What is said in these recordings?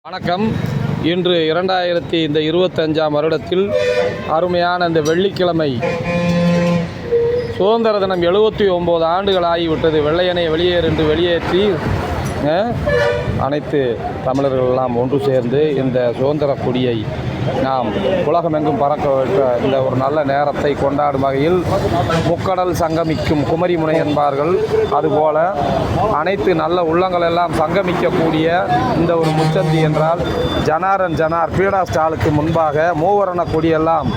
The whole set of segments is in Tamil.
வணக்கம். இன்று 2025ஆம் வருடத்தில் அருமையான இந்த வெள்ளிக்கிழமை சுதந்திர தினம் 79 ஆண்டுகள் ஆகிவிட்டது. வெள்ளையனை வெளியேறு என்று வெளியேற்றி அனைத்து தமிழர்களெல்லாம் ஒன்று சேர்ந்து இந்த சுதந்திர கொடியை நாம் உலகமெங்கும் பறக்க வைத்த இந்த ஒரு நல்ல நேரத்தை கொண்டாடும் வகையில் முக்கடல் சங்கமிக்கும் குமரி முனை என்பார்கள். அதுபோல அனைத்து நல்ல உள்ளங்கள் எல்லாம் சங்கமிக்கக்கூடிய இந்த ஒரு முச்சந்தி என்றால் ஜனார் பீடா ஸ்டாலுக்கு முன்பாக மூவர்ண கொடியெல்லாம்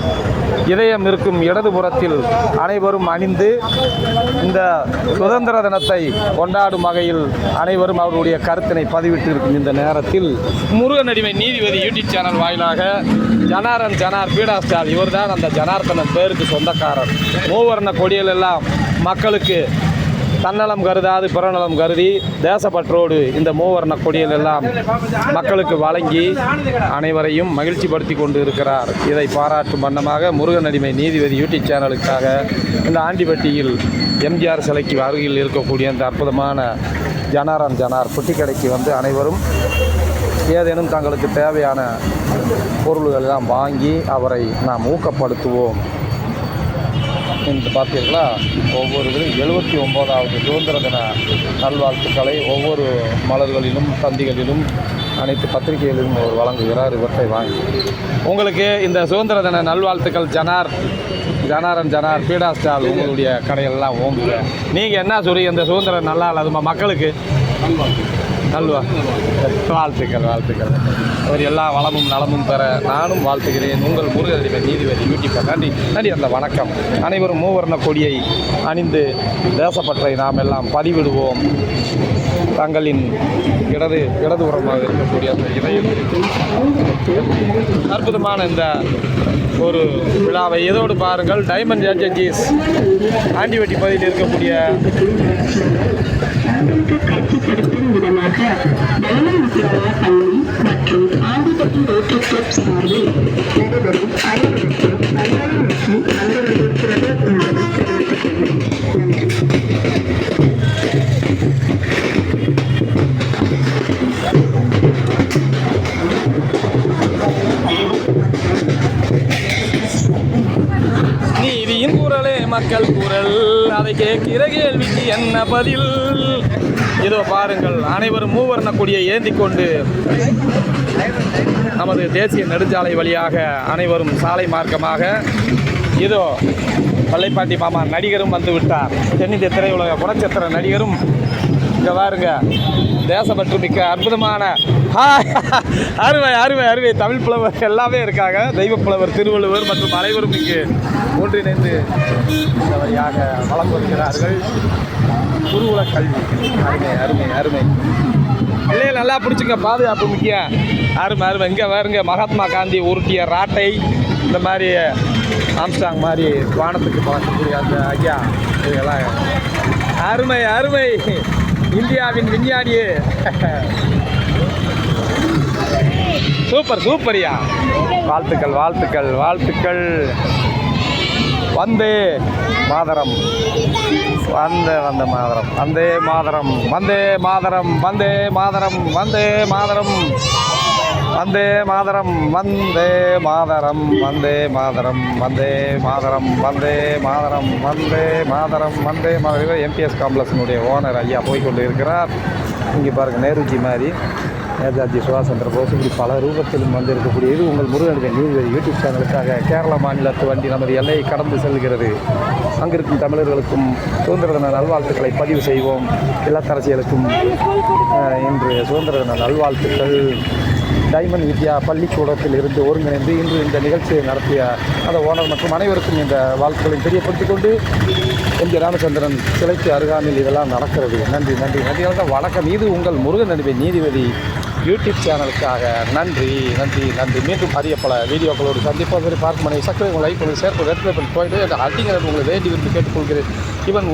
இதயம் இருக்கும் இடதுபுறத்தில் அனைவரும் அணிந்து இந்த சுதந்திர தினத்தை கொண்டாடும் வகையில் அனைவரும் அவருடைய கருத்தினை பதிவிட்டு இருக்கும் இந்த நேரத்தில் முருகனடிமை நீதிபதி யூடியூப் சேனல் வாயிலாக ஜனார் பீடா ஸ்டால் இவர்தான் அந்த ஜனார்த்தனன் பேருக்கு சொந்தக்காரர். மூவர்ண கொடிகள் எல்லாம் மக்களுக்கு தன்னலம் கருதாது பிறநலம் கருதி தேசப்பற்றோடு இந்த மூவர்ண கொடிகள் எல்லாம் மக்களுக்கு வழங்கி அனைவரையும் மகிழ்ச்சிப்படுத்தி கொண்டு இருக்கிறார். இதை பாராட்டும் வண்ணமாக முருகனடிமை நீதிபதி யூடியூப் சேனலுக்காக இந்த ஆண்டிப்பட்டியில் எம்ஜிஆர் சிலைக்கு அருகில் இருக்கக்கூடிய இந்த அற்புதமான ஜனார் புட்டிக்கடைக்கு வந்து அனைவரும் ஏதேனும் தங்களுக்கு தேவையான பொருள்கள் எல்லாம் வாங்கி அவரை நாம் ஊக்கப்படுத்துவோம் என்று பார்த்தீர்களா. ஒவ்வொரு 79வது சுதந்திர தின நல்வாழ்த்துக்களை ஒவ்வொரு மலர்களிலும் தந்திகளிலும் அனைத்து பத்திரிகைகளிலும் அவர் வழங்குகிறார். இவற்றை வாங்கி உங்களுக்கு இந்த சுதந்திர தின நல்வாழ்த்துக்கள். ஜனார் பீடா ஸ்டால் உங்களுடைய கடையெல்லாம் ஓங்குங்க. நீங்கள் என்ன சொல்லி இந்த சுதந்திரம் நல்லா இல்லாதுமா மக்களுக்கு நல்வா வாழ்த்துக்கள். அவர் எல்லா வளமும் நலமும் பெற நானும் வாழ்த்துகிறேன். உங்கள் முருகனடிமை நீதிபதி யூடியூப். நன்றி. அந்த வணக்கம். அனைவரும் மூவர்ண கொடியை அணிந்து தேசப்பற்றை நாம் எல்லாம் பதிவிடுவோம். தங்களின் இடதுபுறமாக இருக்கக்கூடிய அந்த இதயம் அற்புதமான இந்த ஒரு விழாவை இதோடு பாருங்கள். டைமண்ட் ஏஜென்சிஸ் ஆண்டிப்பட்டி பகுதியில் இருக்கக்கூடிய மற்றும் ஆண்டிப்பட்டி ரோட்டரி கிளப் சார்பில் நடைபெறும் அனைவருக்கும் நல்வாழ்வு மற்றும் நல்வரவேற்கிறது என்பதை தெரிவித்துக் கொள்கிறேன். நீதியின் குரலே மக்கள் குரல், அதை கேட்கிற கேள்விக்கு என்ன பதில்? இதோ பாருங்கள், அனைவரும் மூவர்ண கொடியை ஏந்தி கொண்டு நமது தேசிய நெடுஞ்சாலை வழியாக அனைவரும் சாலை மார்க்கமாக இதோ பள்ளைப்பாட்டி மாமா நடிகரும் வந்து விட்டார். தென்னிந்திய திரையுலக குணச்சித்திர நடிகரும் இங்கே பாருங்க. தேசப்பற்று மிக்க அற்புதமான அருமை தமிழ் புலவர் எல்லாமே இருக்காங்க. தெய்வ புலவர் திருவள்ளுவர் மற்றும் அனைவரும் இங்கு ஒன்றிணைந்து இந்த வழியாக வளம் வருகிறார்கள். குருகுல கல்வி அருமை இல்லையே, நல்லா பிடிச்சிங்க. பாதுகாப்பு முக்கியம். அருமை. இங்கே பாருங்க, மகாத்மா காந்தி உருட்டிய ராட்டை, இந்த மாதிரி ஆம்ஸ்டாங் மாதிரி வானத்துக்கு பார்க்கக்கூடிய அந்த ஐயா, இதெல்லாம் அருமை. இந்தியாவின் விஞ்ஞானியே. சூப்பர்யா. வாழ்த்துக்கள். வந்தே மாதரம். எம்பிஎஸ் காம்ப்ளெக்ஸினுடைய ஓனர் ஐயா போய்கொண்டு இருக்கிறார். இங்கே பாருங்கள், நேருஜி மாதிரி, நேதாஜி சுபாஷ் சந்திர போஸ், இப்படி பல ரூபத்திலும் வந்திருக்கக்கூடிய இது உங்கள் முருகனடிமை நீதிபதி யூடியூப் சேனலுக்காக கேரள மாநிலத்து வண்டி நமது எல்லையை கடந்து செல்கிறது. அங்கிருக்கும் தமிழர்களுக்கும் சுதந்திர தின நல்வாழ்த்துக்களை பதிவு செய்வோம். இல்லத்தரசிகளுக்கும் இன்று சுதந்திர தின நல்வாழ்த்துக்கள். டைமண்ட் வித்யா பள்ளிக்கூடத்தில் இருந்து ஒருங்கிணைந்து இன்று இந்த நிகழ்ச்சியை நடத்திய அந்த ஓனர் மற்றும் அனைவருக்கும் இந்த வாழ்த்துக்களை தெரியப்படுத்திக் கொண்டு எம்ஜி ராமச்சந்திரன் சிலைக்கு அருகாமையில் இதெல்லாம் நடக்கிறது. நன்றி. வணக்கம். இது உங்கள் முருகனடிமை நீதிபதி யூடியூப் சேனலுக்காக. நன்றி. மீண்டும் அரிய பல வீடியோக்களோடு சந்திப்போம். பார்க்கும் மனை சக்கரை உங்களை லைக் பண்ணி சேர்த்து வெற்றி போயிட்டு அப்படிங்கிறது உங்களை வேண்டி விரும்பி கேட்டுக்கொள்கிறேன். இவன்